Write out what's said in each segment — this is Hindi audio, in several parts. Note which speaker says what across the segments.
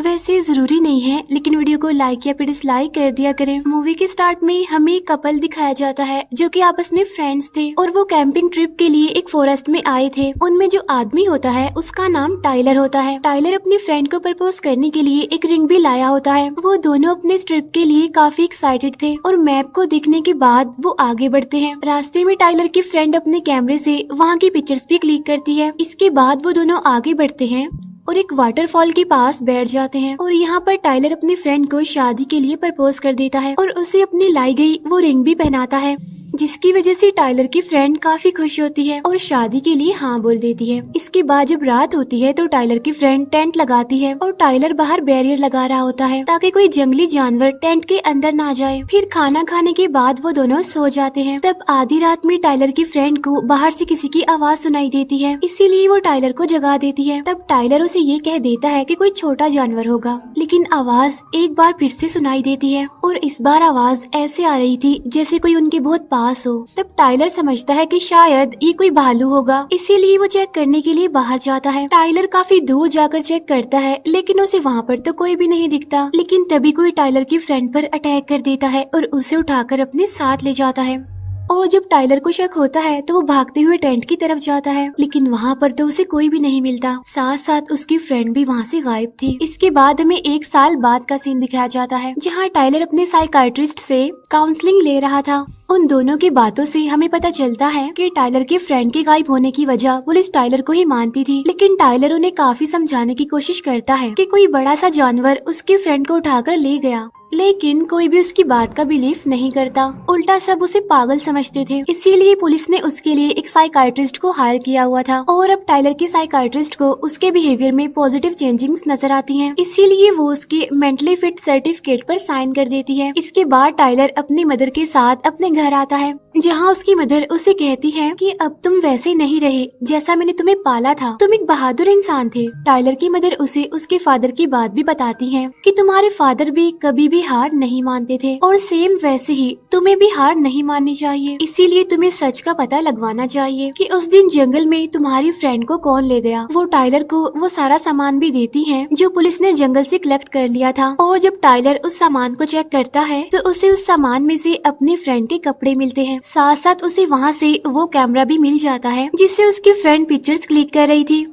Speaker 1: वैसे जरूरी नहीं है, लेकिन वीडियो को लाइक या फिर डिसलाइक कर दिया करें। मूवी के स्टार्ट में हमें एक कपल दिखाया जाता है जो कि आपस में फ्रेंड्स थे और वो कैंपिंग ट्रिप के लिए एक फॉरेस्ट में आए थे। उनमें जो आदमी होता है उसका नाम टाइलर होता है। टाइलर अपनी फ्रेंड को प्रपोज करने के लिए एक रिंग भी लाया होता है। वो दोनों अपने ट्रिप के लिए काफी एक्साइटेड थे और मैप को देखने के बाद वो आगे बढ़ते हैं। रास्ते में टाइलर की फ्रेंड अपने कैमरे से वहाँ की पिक्चर्स भी क्लिक करती है। इसके बाद वो दोनों आगे बढ़ते हैं और एक वाटरफॉल के पास बैठ जाते हैं और यहाँ पर टाइलर अपनी फ्रेंड को शादी के लिए प्रपोज कर देता है और उसे अपनी लाई गई वो रिंग भी पहनाता है, जिसकी वजह से टाइलर की फ्रेंड काफी खुश होती है और शादी के लिए हाँ बोल देती है। इसके बाद जब रात होती है तो टाइलर की फ्रेंड टेंट लगाती है और टाइलर बाहर बैरियर लगा रहा होता है ताकि कोई जंगली जानवर टेंट के अंदर ना जाए। फिर खाना खाने के बाद वो दोनों सो जाते हैं। तब आधी रात में टाइलर की फ्रेंड को बाहर से किसी की आवाज सुनाई देती है, इसीलिए वो टाइलर को जगा देती है। तब टाइलर उसे ये कह देता है कि कोई छोटा जानवर होगा, लेकिन आवाज एक बार फिर से सुनाई देती है और इस बार आवाज ऐसे आ रही थी जैसे कोई उनके बहुत पास हो। तब टाइलर समझता है कि शायद ये कोई भालू होगा, इसीलिए वो चेक करने के लिए बाहर जाता है। टाइलर काफी दूर जाकर चेक करता है, लेकिन उसे वहाँ पर तो कोई भी नहीं दिखता। लेकिन तभी कोई टाइलर की फ्रेंड पर अटैक कर देता है और उसे उठाकर अपने साथ ले जाता है। और जब टाइलर को शक होता है तो वो भागते हुए टेंट की तरफ जाता है, लेकिन वहाँ पर तो उसे कोई भी नहीं मिलता। साथ साथ उसकी फ्रेंड भी वहाँ से गायब थी। इसके बाद हमें 1 साल बाद का सीन दिखाया जाता है, जहाँ टाइलर अपने साइकाइट्रिस्ट से काउंसलिंग ले रहा था। उन दोनों की बातों से हमें पता चलता है कि टाइलर के फ्रेंड के गायब होने की वजह पुलिस टाइलर को ही मानती थी, लेकिन टाइलर उन्हें काफी समझाने की कोशिश करता है कि कोई बड़ा सा जानवर उसकी फ्रेंड को उठाकर ले गया, लेकिन कोई भी उसकी बात का बिलीफ नहीं करता। उल्टा सब उसे पागल समझते थे। इसीलिए पुलिस ने उसके लिए एक साइकाइट्रिस्ट को हायर किया हुआ था और अब टाइलर की साइकाइट्रिस्ट को उसके बिहेवियर में पॉजिटिव चेंजिंग्स नजर आती हैं। इसीलिए वो उसके मेंटली फिट सर्टिफिकेट पर साइन कर देती है। इसके बाद टाइलर अपनी मदर के साथ अपने घर आता है, जहाँ उसकी मदर उसे कहती है कि अब तुम वैसे नहीं रहे जैसा मैंने तुम्हें पाला था, तुम एक बहादुर इंसान थे। टाइलर की मदर उसे उसके फादर की बात भी बताती है कि तुम्हारे फादर भी कभी भी हार नहीं मानते थे और सेम वैसे ही तुम्हें भी हार नहीं माननी चाहिए। इसीलिए तुम्हें सच का पता लगवाना चाहिए कि उस दिन जंगल में तुम्हारी फ्रेंड को कौन ले गया। वो टाइलर को वो सारा सामान भी देती है जो पुलिस ने जंगल से कलेक्ट कर लिया था और जब टाइलर उस सामान को चेक करता है तो उसे उस सामान में से अपनी फ्रेंड के कपड़े मिलते हैं। साथ साथ उसे वहाँ से वो कैमरा भी मिल जाता है जिससे उसकी फ्रेंड पिक्चर्स क्लिक कर रही थी।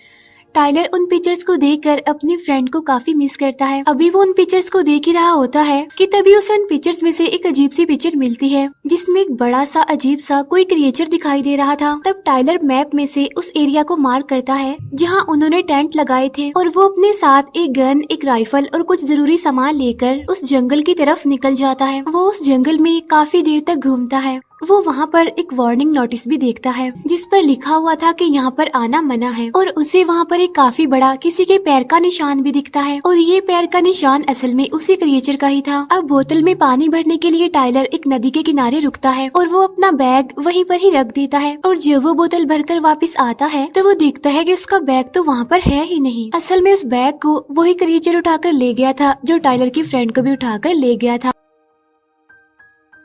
Speaker 1: टाइलर उन पिक्चर्स को देखकर अपनी फ्रेंड को काफी मिस करता है। अभी वो उन पिक्चर्स को देख ही रहा होता है कि तभी उसे उन पिक्चर्स में से एक अजीब सी पिक्चर मिलती है जिसमें एक बड़ा सा अजीब सा कोई क्रिएचर दिखाई दे रहा था। तब टाइलर मैप में से उस एरिया को मार्क करता है जहां उन्होंने टेंट लगाए थे और वो अपने साथ एक गन, एक राइफल और कुछ जरूरी सामान लेकर उस जंगल की तरफ निकल जाता है। वो उस जंगल में काफी देर तक घूमता है। वो वहाँ पर एक वार्निंग नोटिस भी देखता है जिस पर लिखा हुआ था कि यहाँ पर आना मना है और उसे वहाँ पर एक काफी बड़ा किसी के पैर का निशान भी दिखता है और ये पैर का निशान असल में उसी क्रिएचर का ही था। अब बोतल में पानी भरने के लिए टाइलर एक नदी के किनारे रुकता है और वो अपना बैग वहीं पर ही रख देता है और जब वो बोतल भरकर वापस आता है तो वो देखता है कि उसका बैग तो वहाँ पर है ही नहीं। असल में उस बैग को वही क्रिएचर उठाकर ले गया था जो टाइलर की फ्रेंड को भी उठाकर ले गया था।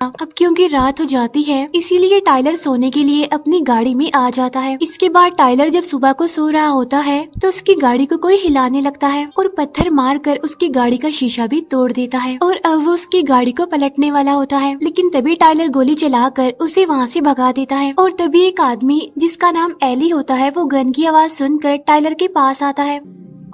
Speaker 1: अब क्योंकि रात हो जाती है इसीलिए टाइलर सोने के लिए अपनी गाड़ी में आ जाता है। इसके बाद टाइलर जब सुबह को सो रहा होता है तो उसकी गाड़ी को कोई हिलाने लगता है और पत्थर मारकर उसकी गाड़ी का शीशा भी तोड़ देता है और अब वो उसकी गाड़ी को पलटने वाला होता है, लेकिन तभी टाइलर गोली चलाकर उसे वहाँ से भगा देता है और तभी एक आदमी जिसका नाम एली होता है वो गन की आवाज सुनकर टाइलर के पास आता है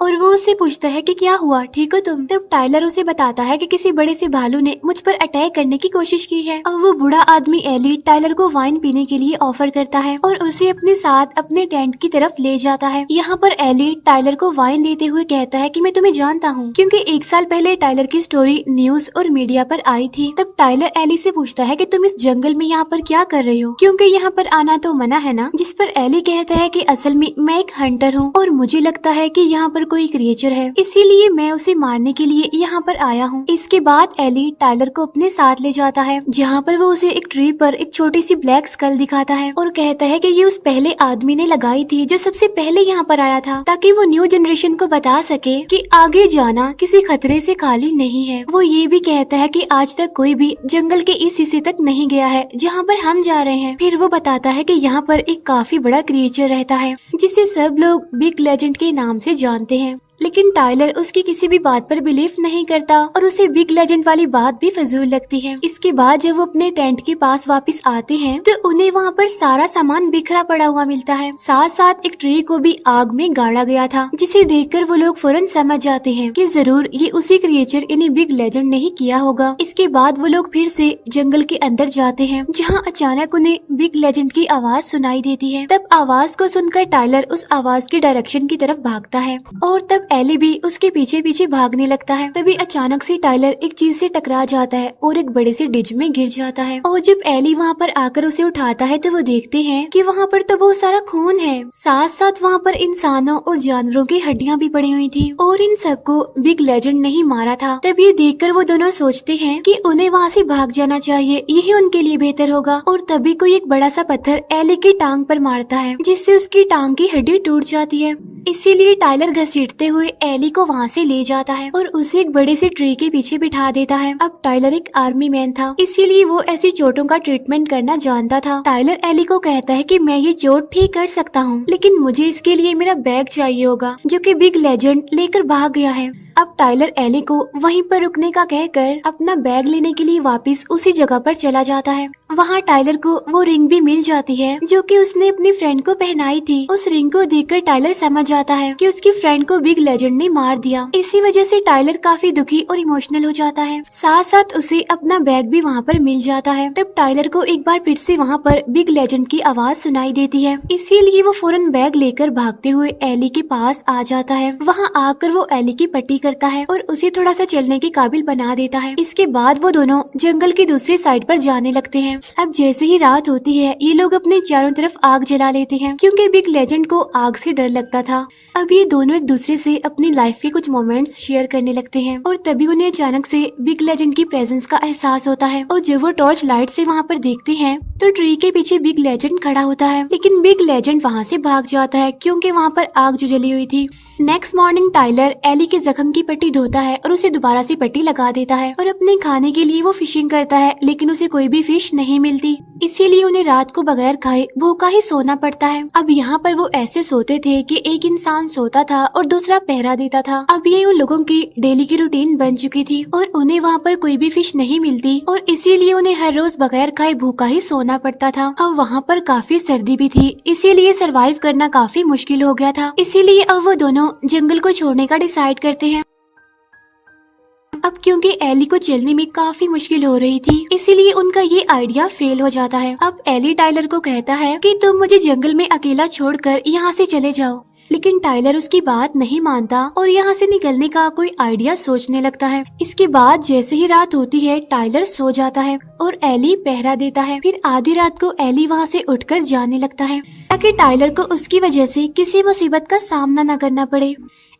Speaker 1: और वो उससे पूछता है कि क्या हुआ, ठीक हो तुम। तब टाइलर उसे बताता है कि किसी बड़े से भालू ने मुझ पर अटैक करने की कोशिश की है। और वो बूढ़ा आदमी एली टाइलर को वाइन पीने के लिए ऑफर करता है और उसे अपने साथ अपने टेंट की तरफ ले जाता है। यहाँ पर एली टाइलर को वाइन देते हुए कहता है कि मैं तुम्हें जानता हूँ, क्योंकि 1 साल पहले टाइलर की स्टोरी न्यूज और मीडिया पर आई थी। तब टाइलर एली से पूछता है कि तुम इस जंगल में यहाँ पर क्या कर रही हो, क्योंकि यहाँ पर आना तो मना है ना। जिस पर एली कहता है कि असल में मैं एक हंटर हूँ और मुझे लगता है कि यहाँ पर कोई क्रिएचर है, इसीलिए मैं उसे मारने के लिए यहाँ पर आया हूँ। इसके बाद एली टाइलर को अपने साथ ले जाता है जहाँ पर वो उसे एक ट्री पर एक छोटी सी ब्लैक स्कल दिखाता है और कहता है कि ये उस पहले आदमी ने लगाई थी जो सबसे पहले यहाँ पर आया था, ताकि वो न्यू जनरेशन को बता सके कि आगे जाना किसी खतरे से खाली नहीं है। वो ये भी कहता है कि आज तक कोई भी जंगल के इस हिस्से तक नहीं गया है जहाँ पर हम जा रहे हैं। फिर वो बताता है कि यहाँ पर एक काफी बड़ा क्रिएचर रहता है जिसे सब लोग बिग लेजेंड के नाम से जानते हैं। लेकिन टाइलर उसकी किसी भी बात पर बिलीव नहीं करता और उसे बिग लेजेंड वाली बात भी फजूल लगती है। इसके बाद जब वो अपने टेंट के पास वापस आते हैं तो उन्हें वहाँ पर सारा सामान बिखरा पड़ा हुआ मिलता है। साथ साथ एक ट्री को भी आग में गाड़ा गया था, जिसे देखकर वो लोग फौरन समझ जाते हैं कि जरूर ये उसी क्रिएचर यानी बिग लेजेंड ने ही किया होगा। इसके बाद वो लोग फिर से जंगल के अंदर जाते हैं, जहाँ अचानक उन्हें बिग लेजेंड की आवाज सुनाई देती है। तब आवाज को सुनकर टाइलर उस आवाज की डायरेक्शन की तरफ भागता है और तब एली भी उसके पीछे पीछे भागने लगता है। तभी अचानक से टाइलर एक चीज से टकरा जाता है और एक बड़े से डिज में गिर जाता है। और जब एली वहाँ पर आकर उसे उठाता है तो वो देखते हैं कि वहाँ पर तो बहुत सारा खून है। साथ साथ वहाँ पर इंसानों और जानवरों की हड्डियाँ भी पड़ी हुई थी और इन सबको बिग लेजेंड ने ही मारा था। तब ये देखकर वो दोनों सोचते हैं कि उन्हें वहाँ से भाग जाना चाहिए, यही उनके लिए बेहतर होगा। और तभी कोई एक बड़ा सा पत्थर एली की टांग पर मारता है, जिससे उसकी टांग की हड्डी टूट जाती है। इसीलिए टाइलर घसीटते हुए एली को वहाँ से ले जाता है और उसे एक बड़े से ट्री के पीछे बिठा देता है। अब टाइलर एक आर्मी मैन था, इसीलिए वो ऐसी चोटों का ट्रीटमेंट करना जानता था। टाइलर एली को कहता है कि मैं ये चोट ठीक कर सकता हूँ, लेकिन मुझे इसके लिए मेरा बैग चाहिए होगा, जो कि बिग लेजेंड लेकर भाग गया है। अब टाइलर एली को वहीं पर रुकने का कहकर अपना बैग लेने के लिए वापस उसी जगह पर चला जाता है। वहाँ टाइलर को वो रिंग भी मिल जाती है जो कि उसने अपनी फ्रेंड को पहनाई थी। उस रिंग को देखकर टाइलर समझ जाता है कि उसकी फ्रेंड को बिग लेजेंड ने मार दिया। इसी वजह से टाइलर काफी दुखी और इमोशनल हो जाता है। साथ साथ उसे अपना बैग भी वहाँ पर मिल जाता है। तब टाइलर को एक बार फिर से वहाँ पर बिग लेजेंड की आवाज सुनाई देती है, इसीलिए वो फौरन बैग लेकर भागते हुए एली के पास आ जाता है। वहाँ आकर वो एली की पट्टी करता है और उसे थोड़ा सा चलने के काबिल बना देता है। इसके बाद वो दोनों जंगल की दूसरी साइड पर जाने लगते हैं। अब जैसे ही रात होती है ये लोग अपने चारों तरफ आग जला लेते हैं, क्योंकि बिग लेजेंड को आग से डर लगता था। अब ये दोनों एक दूसरे से अपनी लाइफ के कुछ मोमेंट्स शेयर करने लगते हैं और तभी उन्हें अचानक से बिग लेजेंड की प्रेजेंस का एहसास होता है। और जब वो टॉर्च लाइट से वहाँ पर देखते हैं तो ट्री के पीछे बिग लेजेंड खड़ा होता है, लेकिन बिग लेजेंड वहाँ से भाग जाता है क्योंकि वहाँ पर आग जो जली हुई थी। नेक्स्ट मॉर्निंग टाइलर एली के जख्म की पट्टी धोता है और उसे दोबारा से पट्टी लगा देता है और अपने खाने के लिए वो फिशिंग करता है, लेकिन उसे कोई भी फिश नहीं मिलती। इसीलिए उन्हें रात को बगैर खाए भूखा ही सोना पड़ता है। अब यहाँ पर वो ऐसे सोते थे कि एक इंसान सोता था और दूसरा पहरा देता था। अब ये उन लोगों की डेली की रूटीन बन चुकी थी और उन्हें वहाँ पर कोई भी फिश नहीं मिलती और इसीलिए उन्हें हर रोज बगैर खाए भूखा ही सोना पड़ता था। अब वहाँ पर काफी सर्दी भी थी, इसीलिए सरवाइव करना काफी मुश्किल हो गया था। इसीलिए अब वो दोनों जंगल को छोड़ने का डिसाइड करते हैं। अब क्योंकि एली को चलने में काफी मुश्किल हो रही थी, इसीलिए उनका ये आइडिया फेल हो जाता है। अब एली टाइलर को कहता है कि तुम मुझे जंगल में अकेला छोड़कर यहाँ से चले जाओ, लेकिन टाइलर उसकी बात नहीं मानता और यहाँ से निकलने का कोई आइडिया सोचने लगता है। इसके बाद जैसे ही रात होती है टाइलर सो जाता है और एली पहरा देता है। फिर आधी रात को एली वहाँ से उठकर जाने लगता है ताकि टाइलर को उसकी वजह से किसी मुसीबत का सामना न करना पड़े।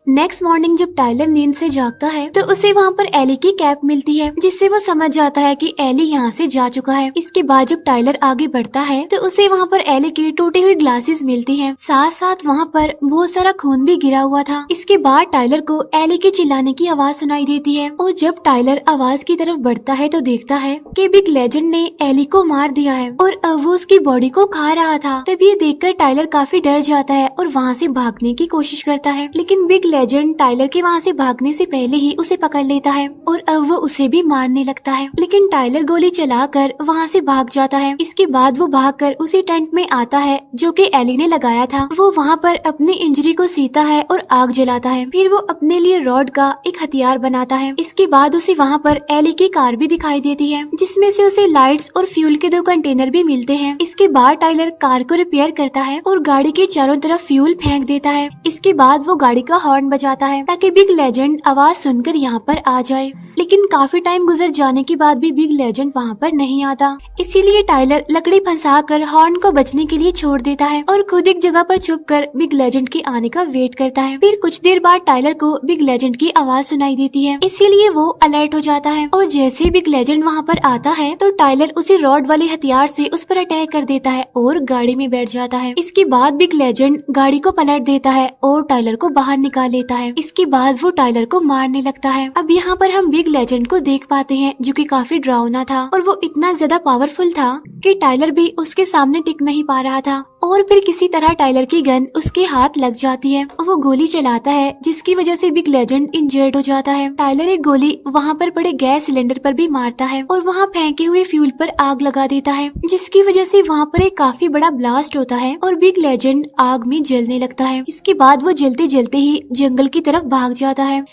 Speaker 1: नेक्स्ट मॉर्निंग जब टाइलर नींद से जागता है तो उसे वहाँ पर एली की कैप मिलती है, जिससे वो समझ जाता है कि एली यहाँ से जा चुका है। इसके बाद जब टाइलर आगे बढ़ता है तो उसे वहाँ पर एली की टूटी हुई ग्लासेस मिलती हैं। साथ साथ वहाँ पर बहुत सारा खून भी गिरा हुआ था। इसके बाद टाइलर को एली के चिल्लाने की आवाज सुनाई देती है और जब टाइलर आवाज की तरफ बढ़ता है तो देखता है कि बिग लेजेंड ने एली को मार दिया है और अब वो उसकी बॉडी को खा रहा था। तब ये देखकर टाइलर काफी डर जाता है और वहाँ से भागने की कोशिश करता है, लेकिन बिग लेजेंड टाइलर के वहाँ से भागने से पहले ही उसे पकड़ लेता है और अब वो उसे भी मारने लगता है, लेकिन टाइलर गोली चलाकर वहाँ से भाग जाता है। इसके बाद वो भागकर उसी टेंट में आता है जो कि एली ने लगाया था। वो वहाँ पर अपनी इंजरी को सीता है और आग जलाता है। फिर वो अपने लिए रॉड का एक हथियार बनाता है। इसके बाद उसे वहाँ पर एली की कार भी दिखाई देती है, जिसमें से उसे लाइट्स और फ्यूल के 2 कंटेनर भी मिलते हैं। इसके बाद टाइलर कार को रिपेयर करता है और गाड़ी के चारों तरफ फ्यूल फेंक देता है। इसके बाद वो गाड़ी का हॉर्न बजाता है ताकि बिग लेजेंड आवाज सुनकर यहाँ पर आ जाए, लेकिन काफी टाइम गुजर जाने के बाद भी बिग लेजेंड वहाँ पर नहीं आता। इसीलिए टाइलर लकड़ी फंसाकर हॉर्न को बचने के लिए छोड़ देता है और खुद एक जगह पर छुपकर बिग लेजेंड के आने का वेट करता है। फिर कुछ देर बाद टाइलर को बिग लेजेंड की आवाज सुनाई देती है, इसीलिए वो अलर्ट हो जाता है और जैसे ही बिग लेजेंड वहाँ पर आता है तो टाइलर उसी रॉड वाले हथियार से उस पर अटैक कर देता है और गाड़ी में बैठ जाता है। इसके बाद बिग लेजेंड गाड़ी को पलट देता है और टाइलर को बाहर निकाल लेता है। इसके बाद वो टाइलर को मारने लगता है। अब यहाँ पर हम बिग लेजेंड को देख पाते हैं जो कि काफी डरावना था और वो इतना ज्यादा पावरफुल था कि टाइलर भी उसके सामने टिक नहीं पा रहा था। और फिर किसी तरह टाइलर की गन उसके हाथ लग जाती है। वो गोली चलाता है जिसकी वजह से बिग लेजेंड इंजर्ड हो जाता है। टाइलर एक गोली वहाँ पर पड़े गैस सिलेंडर पर भी मारता है और वहाँ फेंके हुए फ्यूल पर आग लगा देता है, जिसकी वजह से वहाँ पर एक काफी बड़ा ब्लास्ट होता है और बिग लेजेंड आग में जलने लगता है। इसके बाद वो जलते जलते ही जंगल की तरफ भाग जाता है।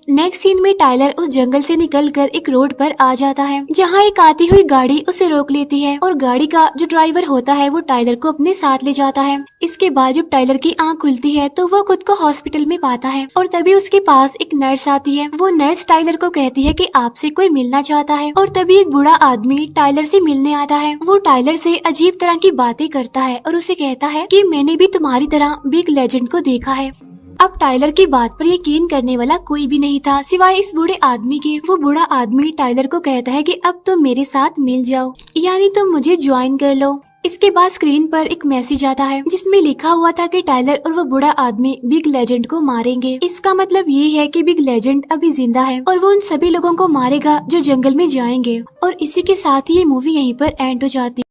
Speaker 1: नेक्स्ट सीन में टाइलर उस जंगल से निकलकर एक रोड पर आ जाता है जहाँ एक आती हुई गाड़ी उसे रोक लेती है और गाड़ी का जो ड्राइवर होता है वो टाइलर को अपने साथ ले जाता है। इसके बाद जब टाइलर की आंख खुलती है तो वो खुद को हॉस्पिटल में पाता है और तभी उसके पास एक नर्स आती है। वो नर्स टाइलर को कहती है कि आपसे कोई मिलना चाहता है और तभी एक बूढ़ा आदमी टाइलर से मिलने आता है। वो टाइलर से अजीब तरह की बातें करता है और उसे कहता है कि मैंने भी तुम्हारी तरह बिग लेजेंड को देखा है। अब टाइलर की बात पर यकीन करने वाला कोई भी नहीं था सिवाय इस बूढ़े आदमी के। वो बूढ़ा आदमी टाइलर को कहता है कि अब तुम मेरे साथ मिल जाओ, यानी तुम मुझे ज्वाइन कर लो। इसके बाद स्क्रीन पर एक मैसेज आता है जिसमें लिखा हुआ था कि टाइलर और वो बूढ़ा आदमी बिग लेजेंड को मारेंगे। इसका मतलब ये है कि बिग लेजेंड अभी जिंदा है और वो उन सभी लोगों को मारेगा जो जंगल में जाएंगे। और इसी के साथ ही ये मूवी यहीं पर एंड हो जाती है।